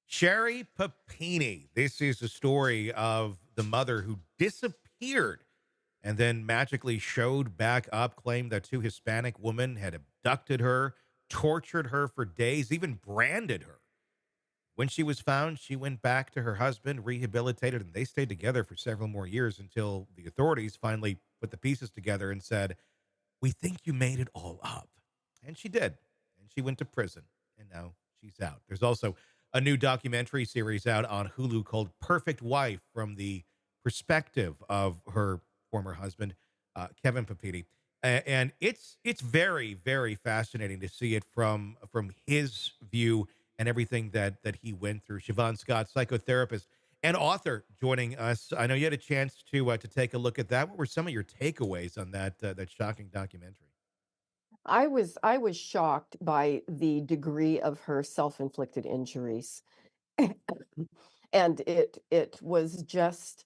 Sherri Papini. This is a story of the mother who disappeared and then magically showed back up, claimed that two Hispanic women had abducted her, tortured her for days, even branded her. When she was found, she went back to her husband, rehabilitated, and they stayed together for several more years until the authorities finally put the pieces together and said, "We think you made it all up." And she did. And she went to prison. And now she's out. There's also a new documentary series out on Hulu called Perfect Wife from the perspective of her former husband, Kevin Papini. And it's very, very fascinating to see it from his view and everything that he went through. Shavaun Scott, psychotherapist and author, joining us. I know you had a chance to take a look at that. What were some of your takeaways on that shocking documentary? I was shocked by the degree of her self-inflicted injuries. And it was just,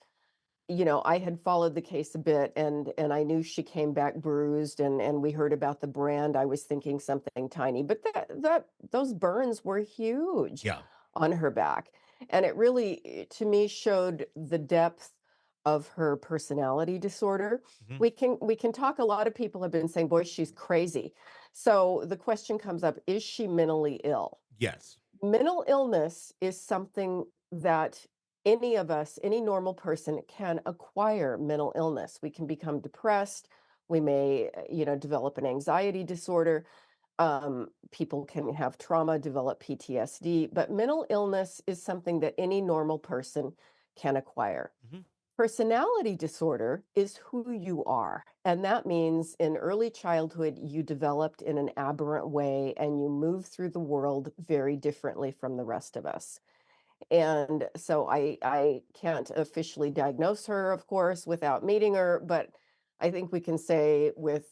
I had followed the case a bit, and I knew she came back bruised, and we heard about the brand. I was thinking something tiny, but that those burns were huge Yeah. on her back. And it really, to me, showed the depth of her personality disorder. Hmm. We can talk. A lot of people have been saying, boy, she's crazy. So the question comes up, is she mentally ill? Yes. Mental illness is something that any of us, any normal person can acquire mental illness. We can become depressed. We may, develop an anxiety disorder. People can have trauma, develop PTSD, but mental illness is something that any normal person can acquire. Hmm. Personality disorder is who you are. And that means in early childhood, you developed in an aberrant way and you move through the world very differently from the rest of us. And so I can't officially diagnose her, of course, without meeting her, but I think we can say with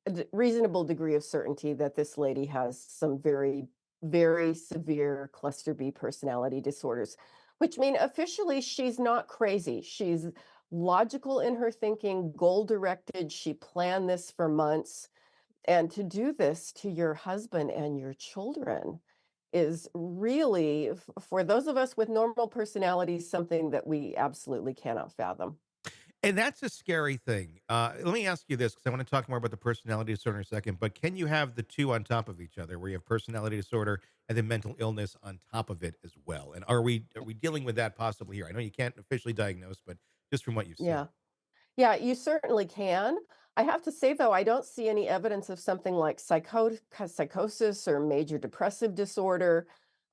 a reasonable degree of certainty that this lady has some very, very severe cluster B personality disorders, which mean officially she's not crazy. She's logical in her thinking, goal directed. She planned this for months. And to do this to your husband and your children is really, for those of us with normal personalities, something that we absolutely cannot fathom. And that's a scary thing. Let me ask you this, because I want to talk more about the personality disorder in a second. But can you have the two on top of each other, where you have personality disorder and then mental illness on top of it as well? And are we dealing with that possibly here? I know you can't officially diagnose, but just from what you've seen. Yeah. Yeah, you certainly can. I have to say, though, I don't see any evidence of something like psychosis or major depressive disorder.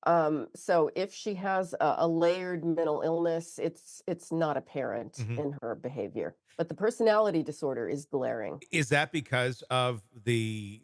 So if she has a layered mental illness, it's not apparent Mhm. in her behavior. But the personality disorder is glaring. Is that because of the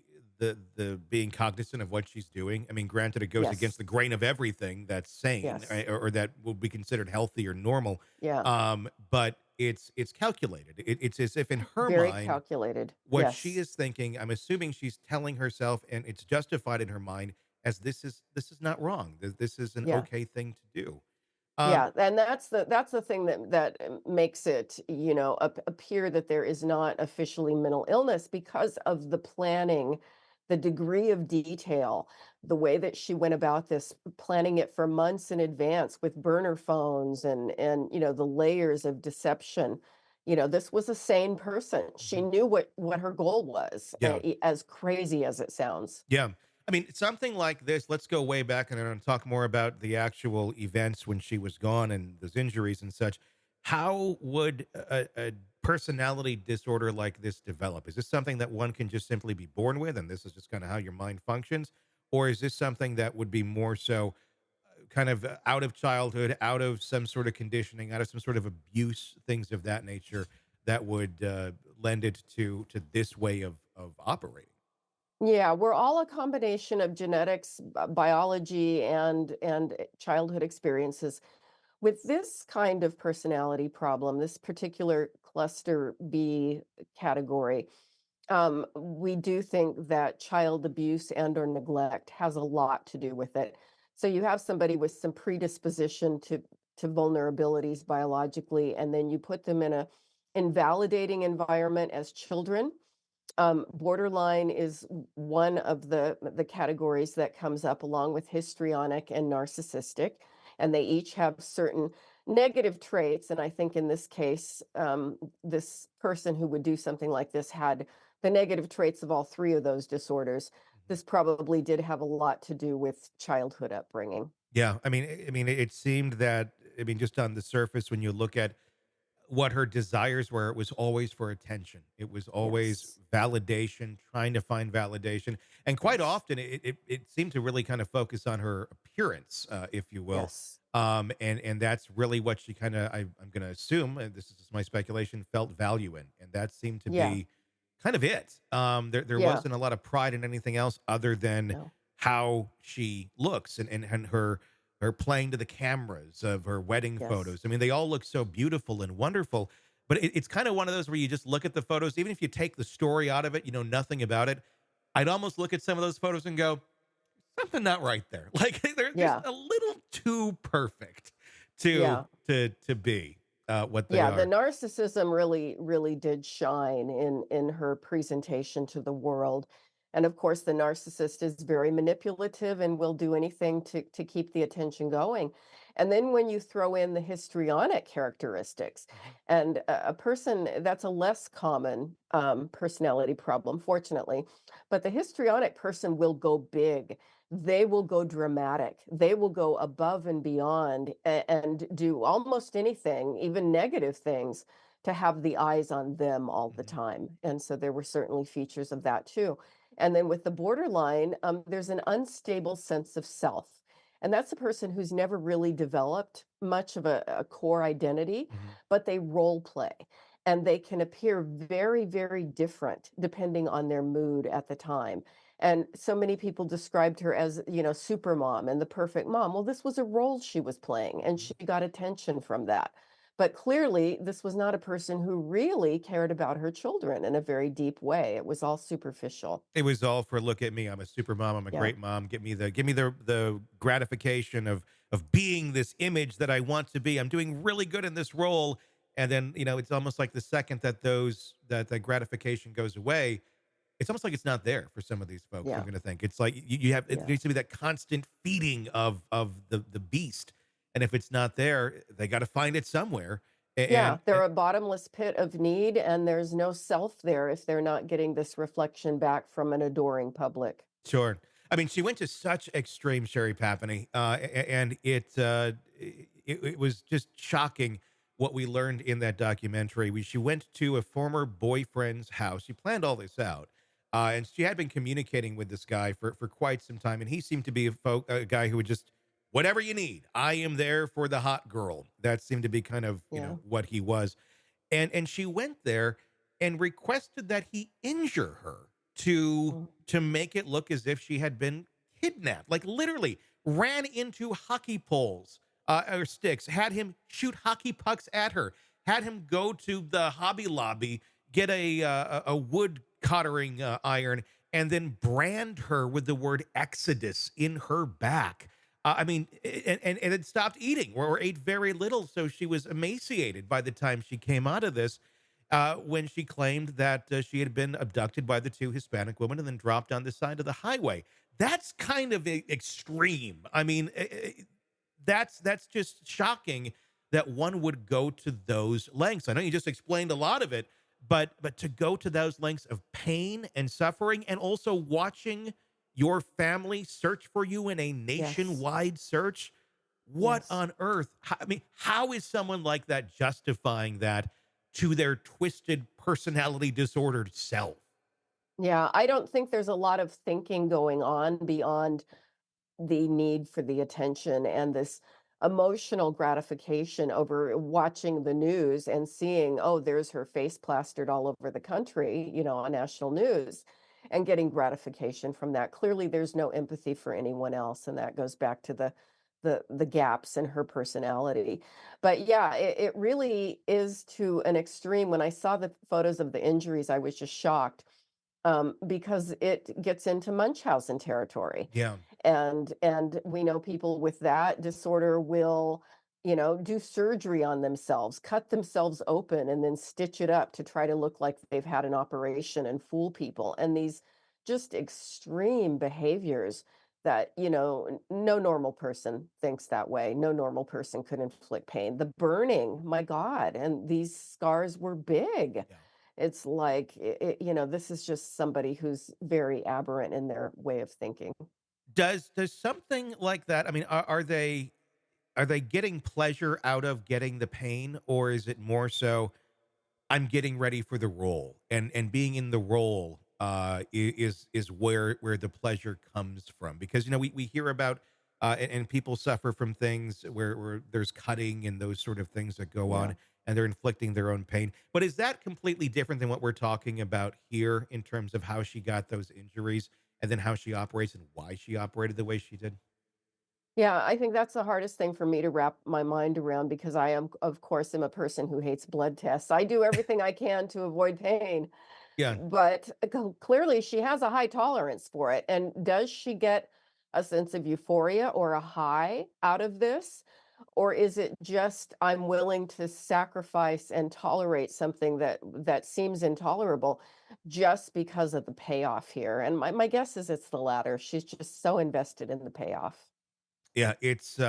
being cognizant of what she's doing? I mean, granted, it goes against Yes. the grain of everything that's sane, Yes. right, or that will be considered healthy or normal. Yeah. But it's calculated. It's as if in her Very mind, calculated. what she Yes. is thinking, I'm assuming she's telling herself, and it's justified in her mind as this is not wrong. This is an Yeah. okay thing to do. Um, Yeah, and that's the thing that makes it, appear that there is not officially mental illness because of the planning, the degree of detail, the way that she went about this, planning it for months in advance with burner phones and the layers of deception. This was a sane person. She mhm. knew what her goal was, Yeah. as crazy as it sounds. Yeah. I mean, something like this, let's go way back and then talk more about the actual events when she was gone and those injuries and such. How would a personality disorder like this develop? Is this something that one can just simply be born with, and this is just kind of how your mind functions? Or is this something that would be more so kind of out of childhood, out of some sort of conditioning, out of some sort of abuse, things of that nature that would lend it to this way of operating? Yeah, we're all a combination of genetics, biology, and childhood experiences. With this kind of personality problem, this particular cluster B category, we do think that child abuse and or neglect has a lot to do with it. So you have somebody with some predisposition to vulnerabilities biologically, and then you put them in a invalidating environment as children. Borderline is one of the categories that comes up along with histrionic and narcissistic. and they each have certain negative traits. And I think in this case, this person who would do something like this had the negative traits of all three of those disorders. This probably did have a lot to do with childhood upbringing. Yeah, I mean, it seemed that, I mean, just on the surface, when you look at what her desires were, it was always for attention. It was always Yes. validation, trying to find validation, and quite Yes. often it seemed to really kind of focus on her appearance, if you will. Yes. And that's really what she kind of, I'm going to assume, and this is just my speculation, felt value in, and that seemed to Yeah. be kind of it. There Yeah. wasn't a lot of pride in anything else other than No. how she looks, and her playing to the cameras of her wedding Yes. photos. I mean, they all look so beautiful and wonderful, but it's kind of one of those where you just look at the photos, even if you take the story out of it, you know nothing about it. I'd almost look at some of those photos and go, something not right there. Like they're just Yeah. a little too perfect to Yeah. be what they Yeah, the are. narcissism really did shine in her presentation to the world. And of course, the narcissist is very manipulative and will do anything to keep the attention going. And then when you throw in the histrionic characteristics, Mhm. and a person that's a less common personality problem, fortunately, but the histrionic person will go big. They will go dramatic. They will go above and beyond and do almost anything, even negative things, to have the eyes on them all the Mhm. time. And so there were certainly features of that too. And then with the borderline, there's an unstable sense of self. And that's a person who's never really developed much of a core identity, Mhm. but they role play. And they can appear very, very different depending on their mood at the time. And so many people described her as, super mom and the perfect mom. Well, this was a role she was playing, and Mhm. she got attention from that. But clearly, this was not a person who really cared about her children in a very deep way. It was all superficial. It was all for, look at me, I'm a super mom, I'm a Yeah. great mom. Give me the gratification of being this image that I want to be. I'm doing really good in this role. And then, it's almost like the second that that gratification goes away, it's almost like it's not there for some of these folks. I'm Yeah. going to think it's like you have, it Yeah. needs to be that constant feeding of the beast. And if it's not there, they got to find it somewhere. Yeah. And They're a bottomless pit of need, and there's no self there if they're not getting this reflection back from an adoring public. sure. I mean, she went to such extreme, Sherry Papini, and it was just shocking what we learned in that documentary. She went to a former boyfriend's house. She planned all this out, and she had been communicating with this guy for quite some time, and he seemed to be a guy who would just, whatever you need, I am there for the hot girl. That seemed to be kind of Yeah. what he was. And she went there and requested that he injure her to Mm. to make it look as if she had been kidnapped, like literally ran into hockey poles, or sticks, had him shoot hockey pucks at her, had him go to the Hobby Lobby, get a wood cottering iron, and then brand her with the word Exodus in her back. I mean, and had stopped eating, or ate very little, so she was emaciated by the time she came out of this. When she claimed that she had been abducted by the two Hispanic women and then dropped on the side of the highway. That's kind of extreme. I mean, that's just shocking that one would go to those lengths. I know you just explained a lot of it, but to go to those lengths of pain and suffering, and also watching your family search for you in a Yes. nationwide search. What Yes. on earth? I mean, how is someone like that justifying that to their twisted personality disordered self? Yeah. I don't think there's a lot of thinking going on beyond the need for the attention and this emotional gratification over watching the news and seeing, oh, there's her face plastered all over the country, on national news, and getting gratification from that. Clearly, there's no empathy for anyone else, and that goes back to the gaps in her personality. But yeah, it really is to an extreme. When I saw the photos of the injuries, I was just shocked, because it gets into Munchausen territory. Yeah. And we know people with that disorder will, do surgery on themselves, cut themselves open, and then stitch it up to try to look like they've had an operation and fool people. And these just extreme behaviors that, no normal person thinks that way. No normal person could inflict pain. The burning, my God, and these scars were big. Yeah. It's like, this is just somebody who's very aberrant in their way of thinking. Does something like that, I mean, are they getting pleasure out of getting the pain, or is it more so I'm getting ready for the role, and being in the role is where the pleasure comes from? Because we hear about and people suffer from things where there's cutting and those sort of things that go Yeah. on, and they're inflicting their own pain. But is that completely different than what we're talking about here in terms of how she got those injuries, and then how she operates and why she operated the way she did? Yeah, I think that's the hardest thing for me to wrap my mind around because I am, of course, am a person who hates blood tests. I do everything I can to avoid pain, Yeah. but clearly she has a high tolerance for it. And does she get a sense of euphoria or a high out of this? Or is it just I'm willing to sacrifice and tolerate something that seems intolerable just because of the payoff here? And my guess is it's the latter. She's just so invested in the payoff. Yeah, it's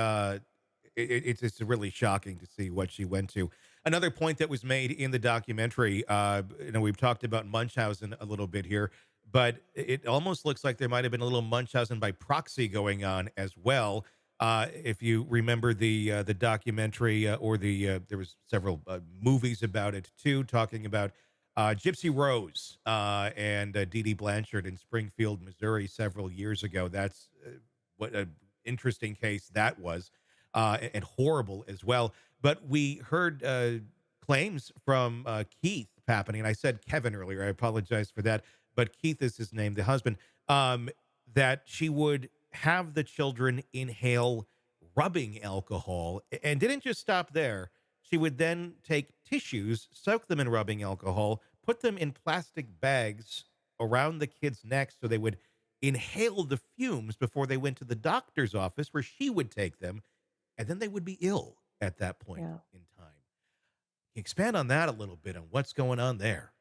really shocking to see what she went to. Another point that was made in the documentary, we've talked about Munchausen a little bit here, but it almost looks like there might have been a little Munchausen by proxy going on as well. If you remember the documentary, or there was several movies about it too, talking about Gypsy Rose and Dee Dee Blanchard in Springfield, Missouri, several years ago. That's what a interesting case that was, and horrible as well. But we heard claims from Keith Papini, and I said Kevin earlier. I apologize for that, but Keith is his name, the husband. That she would have the children inhale rubbing alcohol, and didn't just stop there. She would then take tissues, soak them in rubbing alcohol, put them in plastic bags around the kids' necks so they would inhale the fumes before they went to the doctor's office where she would take them, and then they would be ill at that point Yeah. in time. Expand on that a little bit on what's going on there.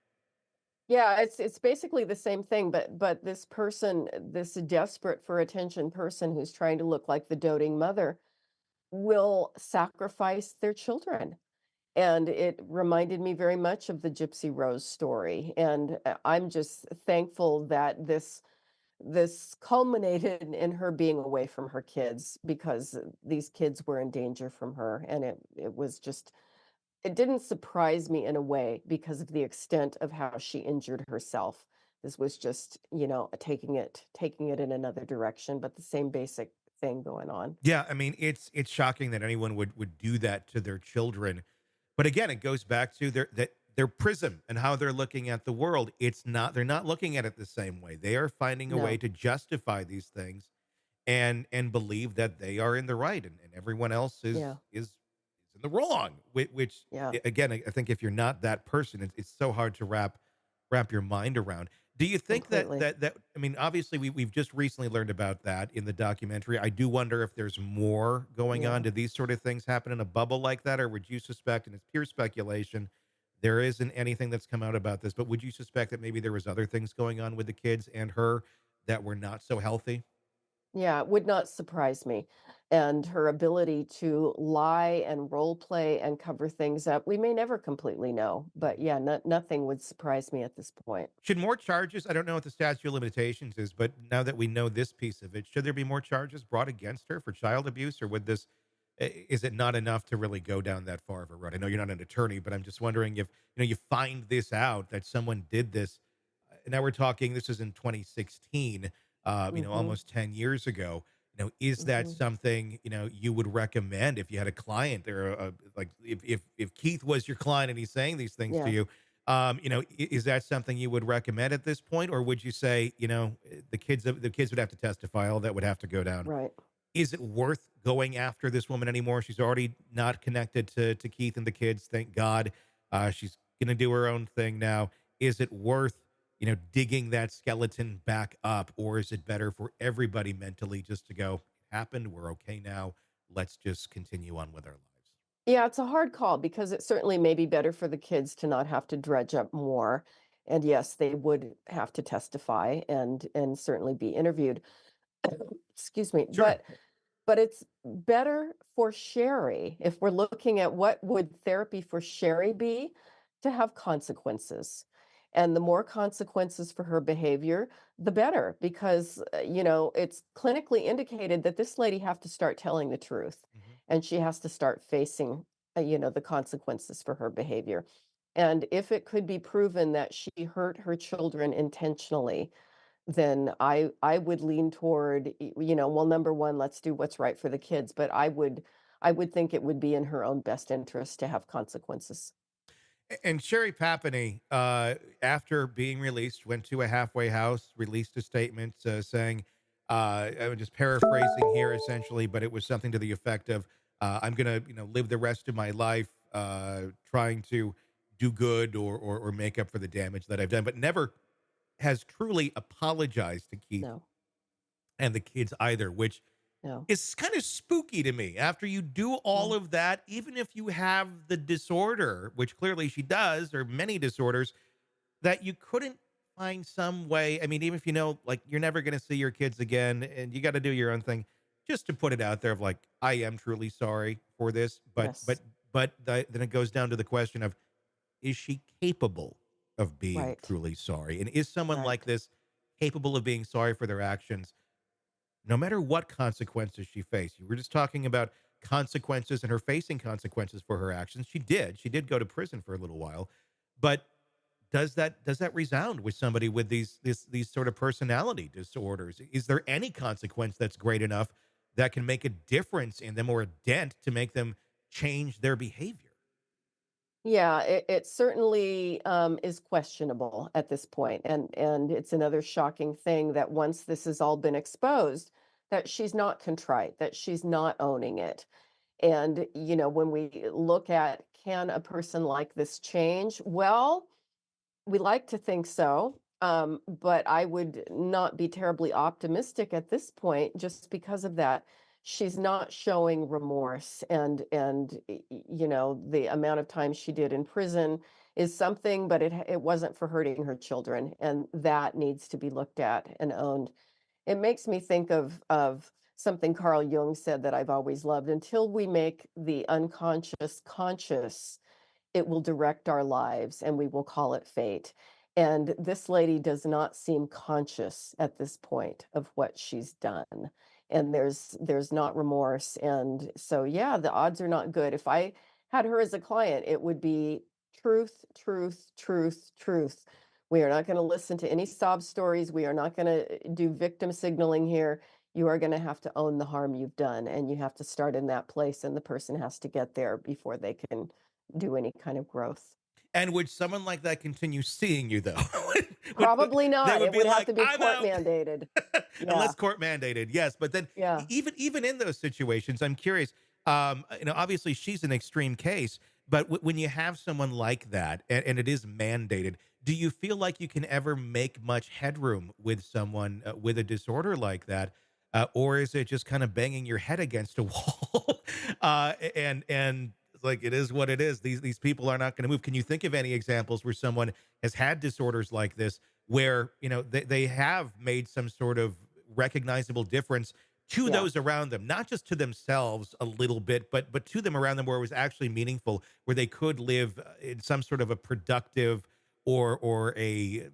Yeah, it's basically the same thing, but this person, this desperate for attention person who's trying to look like the doting mother will sacrifice their children. And it reminded me very much of the Gypsy Rose story. And I'm just thankful that this culminated in her being away from her kids because these kids were in danger from her. And it was just it didn't surprise me in a way because of the extent of how she injured herself. This was just, taking it in another direction, but the same basic thing going on. Yeah, I mean, it's shocking that anyone would do that to their children. But again, it goes back to their prism and how they're looking at the world. They're not looking at it the same way. They are finding a way No. to justify these things, and believe that they are in the right, and everyone else Yeah. is in the wrong. Which Yeah. again, I think if you're not that person, it's so hard to wrap your mind around. Do you think that Completely. I mean, obviously we've just recently learned about that in the documentary. I do wonder if there's more going on. Yeah. Do these sort of things happen in a bubble like that, or would you suspect, and it's pure speculation, there isn't anything that's come out about this, but would you suspect that maybe there was other things going on with the kids and her that were not so healthy? Yeah, it would not surprise me. And her ability to lie and role play and cover things up, we may never completely know. But yeah, nothing would surprise me at this point. Should more charges, I don't know what the statute of limitations is, but now that we know this piece of it, should there be more charges brought against her for child abuse, or would this is it not enough to really go down that far of a road? I know you're not an attorney, but I'm just wondering if, you find this out that someone did this. Now we're talking, this is in 2016, Hmm. almost 10 years ago. Is that Hmm. something, you would recommend if you had a client, or like if Keith was your client and he's saying these things to Yeah. you, is that something you would recommend at this point, or would you say, the kids would have to testify, all that would have to go down? Right. Is it worth going after this woman anymore? She's already not connected to Keith and the kids, thank God. She's gonna do her own thing now. Is it worth, digging that skeleton back up, or is it better for everybody mentally just to go, it happened, we're okay now, let's just continue on with our lives? Yeah, it's a hard call because it certainly may be better for the kids to not have to dredge up more. And yes, they would have to testify and certainly be interviewed. Excuse me, Sure. but it's better for Sherry, if we're looking at what would therapy for Sherry be, to have consequences. And the more consequences for her behavior, the better, because, it's clinically indicated that this lady have to start telling the truth, Mhm. and she has to start facing, the consequences for her behavior. And if it could be proven that she hurt her children intentionally, then I would lean toward, well, number 1, let's do what's right for the kids, but I would think it would be in her own best interest to have consequences. And Sherri Papini, after being released, went to a halfway house, released a statement saying, I'm just paraphrasing here essentially, but it was something to the effect of, "I'm gonna, live the rest of my life trying to do good or make up for the damage that I've done," but never has truly apologized to Keith No, and the kids either, which no, is kind of spooky to me. After you do all no. of that, even if you have the disorder, which clearly she does, or many disorders, that you couldn't find some way. I mean, even if you know, like, you're never going to see your kids again and you got to do your own thing, just to put it out there of like, I am truly sorry for this. Yes, Then it goes down to the question of, is she capable of being right, truly sorry? And is someone like right. this capable of being sorry for their actions? No matter what consequences she faced. You were just talking about consequences and her facing consequences for her actions. She did. She did go to prison for a little while. But does that resound with somebody with these sort of personality disorders? Is there any consequence that's great enough that can make a difference in them or a dent to make them change their behavior? Yeah, it certainly is questionable at this point, and it's another shocking thing that once this has all been exposed, that she's not contrite, that she's not owning it. And when we look at, can a person like this change? Well, we like to think so, but I would not be terribly optimistic at this point just because of that. She's not showing remorse, and the amount of time she did in prison is something, but it wasn't for hurting her children, and that needs to be looked at and owned. It makes me think of something Carl Jung said that I've always loved: until we make the unconscious conscious, it will direct our lives and we will call it fate. And this lady does not seem conscious at this point of what she's done. And there's not remorse. And so yeah, the odds are not good. If I had her as a client, it would be truth, truth, truth, truth. We are not going to listen to any sob stories. We are not going to do victim signaling here. You are going to have to own the harm you've done, and you have to start in that place, and the person has to get there before they can do any kind of growth. And would someone like that continue seeing you though? Probably They not. would It be would have like, to be "I'm court out." mandated. Unless Yeah, court mandated, yes. But then yeah, even in those situations, I'm curious. Obviously she's an extreme case, but when you have someone like that and it is mandated, do you feel like you can ever make much headroom with someone with a disorder like that? Or is it just kind of banging your head against a wall? And it's like, it is what it is. These people are not going to move. Can you think of any examples where someone has had disorders like this, where they have made some sort of recognizable difference to yeah. those around them, not just to themselves a little bit, but to them around them, where it was actually meaningful, where they could live in some sort of a productive or a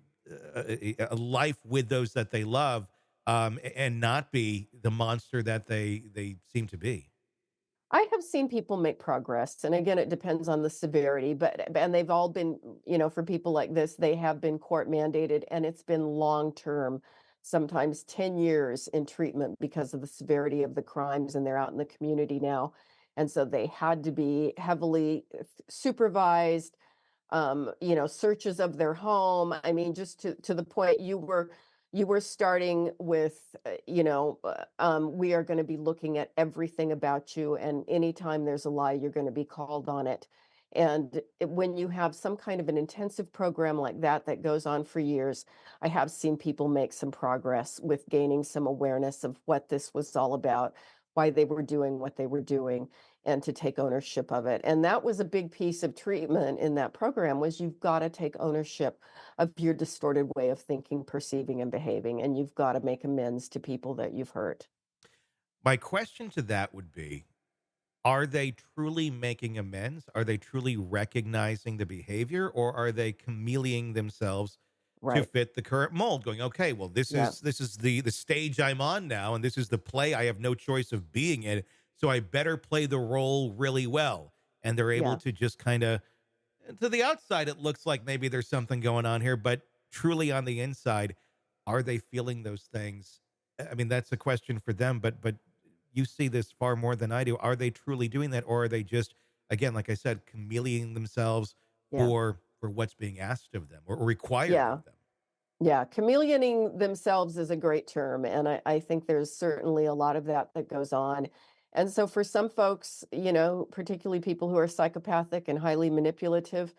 life with those that they love, and not be the monster that they seem to be. I have seen people make progress, and again, it depends on the severity, and they've all been, for people like this, they have been court mandated, and it's been long term, sometimes 10 years in treatment because of the severity of the crimes, and they're out in the community now. And so they had to be heavily supervised, searches of their home. I mean, just to the point you were starting with, we are going to be looking at everything about you, and anytime there's a lie, you're going to be called on it. And when you have some kind of an intensive program like that that goes on for years, I have seen people make some progress with gaining some awareness of what this was all about, why they were doing what they were doing and to take ownership of it. And that was a big piece of treatment in that program was you've got to take ownership of your distorted way of thinking, perceiving, and behaving, and you've got to make amends to people that you've hurt. My question to that would be, are they truly making amends? Are they truly recognizing the behavior, or are they chameleoning themselves to Right. fit the current mold? Going, okay, well, this Yeah. is the stage I'm on now, and this is the play I have no choice of being in. So I better play the role really well. And they're able Yeah. to just kind of, to the outside, it looks like maybe there's something going on here, but truly on the inside, are they feeling those things? I mean, that's a question for them, but you see this far more than I do. Are they truly doing that, or are they just, again, like I said, chameleoning themselves Yeah. for what's being asked of them or required Yeah. of them? Yeah, chameleoning themselves is a great term, and I think there's certainly a lot of that that goes on. And so for some folks, particularly people who are psychopathic and highly manipulative,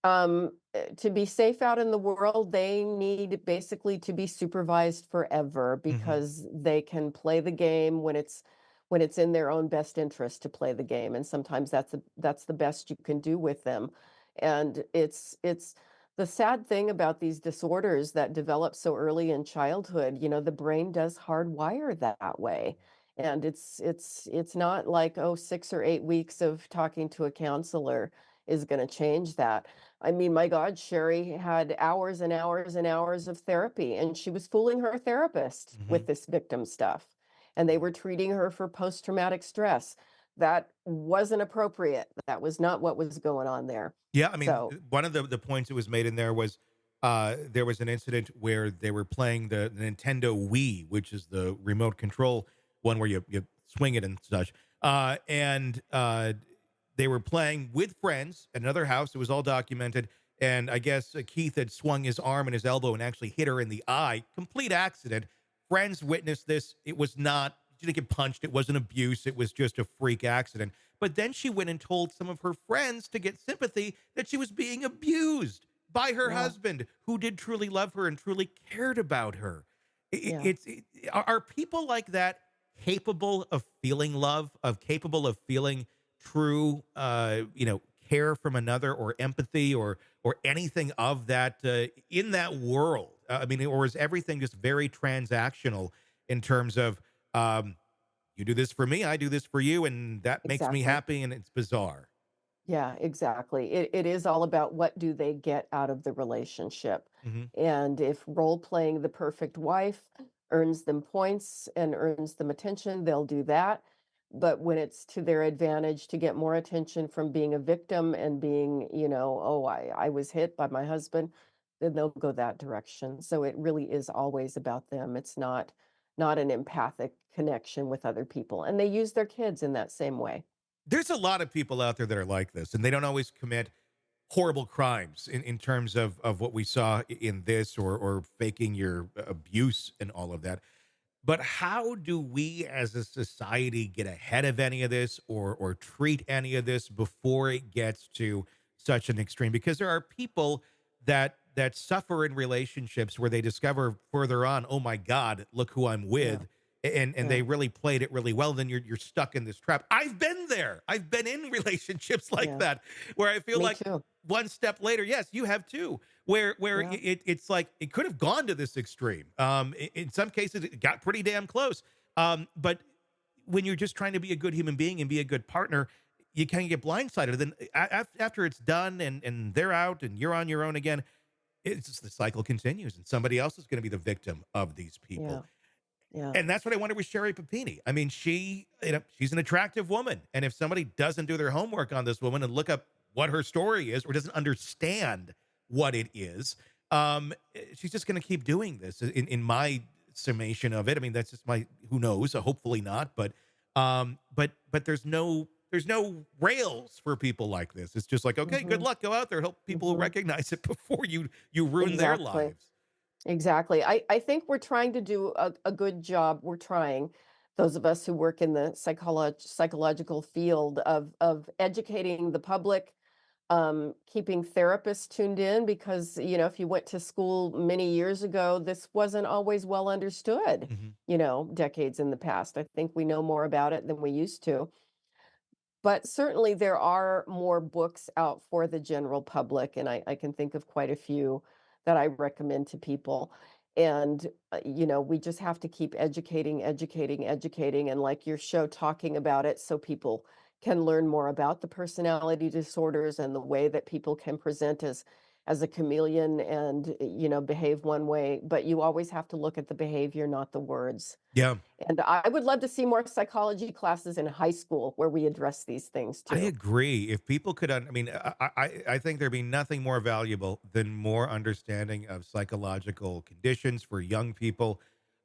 to be safe out in the world, they need basically to be supervised forever Hmm. because they can play the game when it's in their own best interest to play the game, and sometimes that's the best you can do with them. And it's the sad thing about these disorders that develop so early in childhood, the brain does hardwire that way. And it's not like, oh, 6 or 8 weeks of talking to a counselor is going to change that. I mean, my God, Sherry had hours and hours and hours of therapy, and she was fooling her therapist Hmm. with this victim stuff. And they Yeah. were treating her for post traumatic stress. That wasn't appropriate. That was not what was going on there. Yeah, I mean, So, one of the points that was made in there was there was an incident where they were playing the Nintendo Wii, which is the remote control one where you swing it and such. And they were playing with friends at another house. It was all documented. And I guess Keith had swung his arm and his elbow and actually hit her in the eye. Complete accident. Friends witnessed this. It was not, she didn't get punched. It wasn't abuse. It was just a freak accident. But then she went and told some of her friends to get sympathy that she was being abused by her yeah, husband, who did truly love her and truly cared about her. yeah, Are people like that capable of feeling love, of capable of feeling true, care from another, or empathy, or anything of that in that world? I mean, or is everything just very transactional in terms of um, you do this for me, I do this for you, and that makes me exactly. happy, and it's bizarre. Yeah, exactly. It is all about what do they get out of the relationship. Mhm. And if role playing the perfect wife earns them points and earns them attention, they'll do that. But when it's to their advantage to get more attention from being a victim and being, oh, I was hit by my husband, then they'll go that direction. So it really is always about them. It's not an empathic connection with other people. And they use their kids in that same way. There's a lot of people out there that are like this, and they don't always commit horrible crimes in terms of what we saw in this, or faking your abuse and all of that. But how do we as a society get ahead of any of this, or treat any of this before it gets to such an extreme? Because there are people that suffer in relationships where they discover further on, oh my God, look who I'm Yeah. with. And Yeah. they really played it really well. Then you're stuck in this trap. I've been there. I've been in relationships like Yeah. that where I feel Me like too. one step later, yes, you have too, where Yeah. it's like it could have gone to this extreme. In some cases, it got pretty damn close. But when you're just trying to be a good human being and be a good partner, you kind of get blindsided. Then after it's done, and they're out and you're on your own again, it's just the cycle continues, and somebody else is going to be the victim of these people. Yeah. Yeah. And that's what I wonder with Sherri Papini. I mean, she's an attractive woman. And if somebody doesn't do their homework on this woman and look up what her story is, or doesn't understand what it is, she's just going to keep doing this in my summation of it. I mean, that's just my, who knows, hopefully not. But there's no rails for people like this. It's just like, okay, good Mhm. luck, go out there, help people Mhm. recognize it before you ruin their Exactly. lives. Exactly. I think we're trying to do a good job. We're trying, those of us who work in the psychological field of educating the public, Keeping therapists tuned in because, if you went to school many years ago, this wasn't always well understood, Mhm. decades in the past. I think we know more about it than we used to. But certainly there are more books out for the general public, and I can think of quite a few that I recommend to people. And, we just have to keep educating, educating, educating, and like your show, talking about it so people can learn more about the personality disorders and the way that people can present as a chameleon and, behave one way. But you always have to look at the behavior, not the words. Yeah. And I would love to see more psychology classes in high school where we address these things I too. agree. If people could, I mean, I think there'd be nothing more valuable than more understanding of psychological conditions for young people,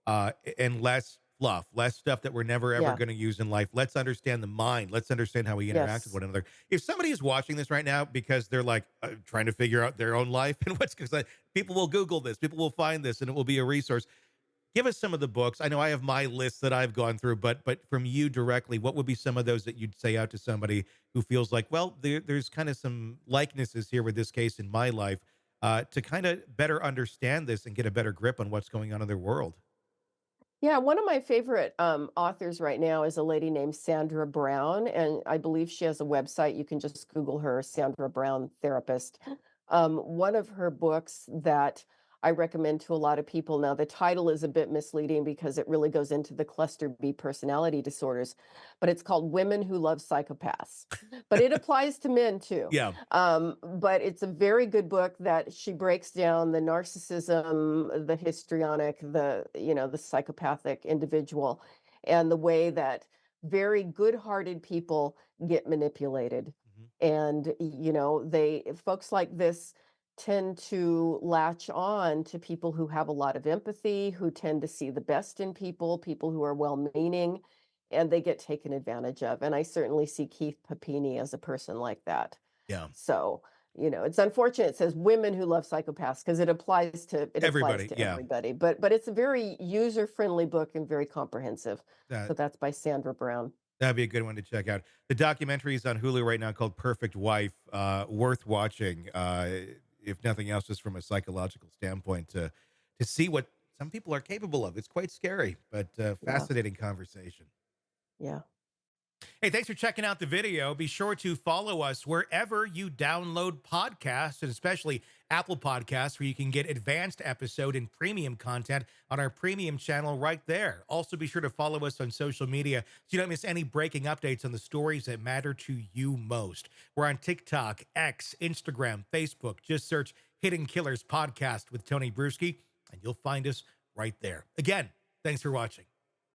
and less fluff, less stuff that we're never ever Yeah. going to use in life. Let's understand the mind. Let's understand how we interact with Yes. one another. If somebody is watching this right now because they're like trying to figure out their own life and what's because people will Google this, people will find this, and it will be a resource. Give us some of the books. I know I have my list that I've gone through, but from you directly, what would be some of those that you'd say out to somebody who feels like, well, there's kind of some likenesses here with this case in my life, to kind of better understand this and get a better grip on what's going on in their world? Yeah, one of my favorite authors right now is a lady named Sandra Brown, and I believe she has a website. You can just Google her, Sandra Brown Therapist. One of her books that I recommend to a lot of people. Now, the title is a bit misleading because it really goes into the cluster B personality disorders, but it's called Women Who Love Psychopaths. But it applies to men too. Yeah. But it's a very good book that she breaks down the narcissism, the histrionic, the psychopathic individual, and the way that very good-hearted people get manipulated. Mhm. And, folks like this tend to latch on to people who have a lot of empathy, who tend to see the best in people, people who are well-meaning, and they get taken advantage of. And I certainly see Keith Papini as a person like that. Yeah. So, it's unfortunate it says women who love psychopaths because it applies Everybody. to Yeah. everybody. But it's a very user-friendly book and very comprehensive. So That that's by Sandra Brown. that'd be a good one to check out. The documentary is on Hulu right now called Perfect Wife. Worth watching. If nothing else, just from a psychological standpoint to see what some people are capable of. It's quite scary, but Yeah. fascinating conversation. Yeah. Hey, thanks for checking out the video. Be sure to follow us wherever you download podcasts, and especially Apple Podcasts, where you can get advanced episode and premium content on our premium channel right there. Also, be sure to follow us on social media so you don't miss any breaking updates on the stories that matter to you most. We're on TikTok, X, Instagram, Facebook. Just search Hidden Killers Podcast with Tony Brueski, and you'll find us right there. Again, thanks for watching.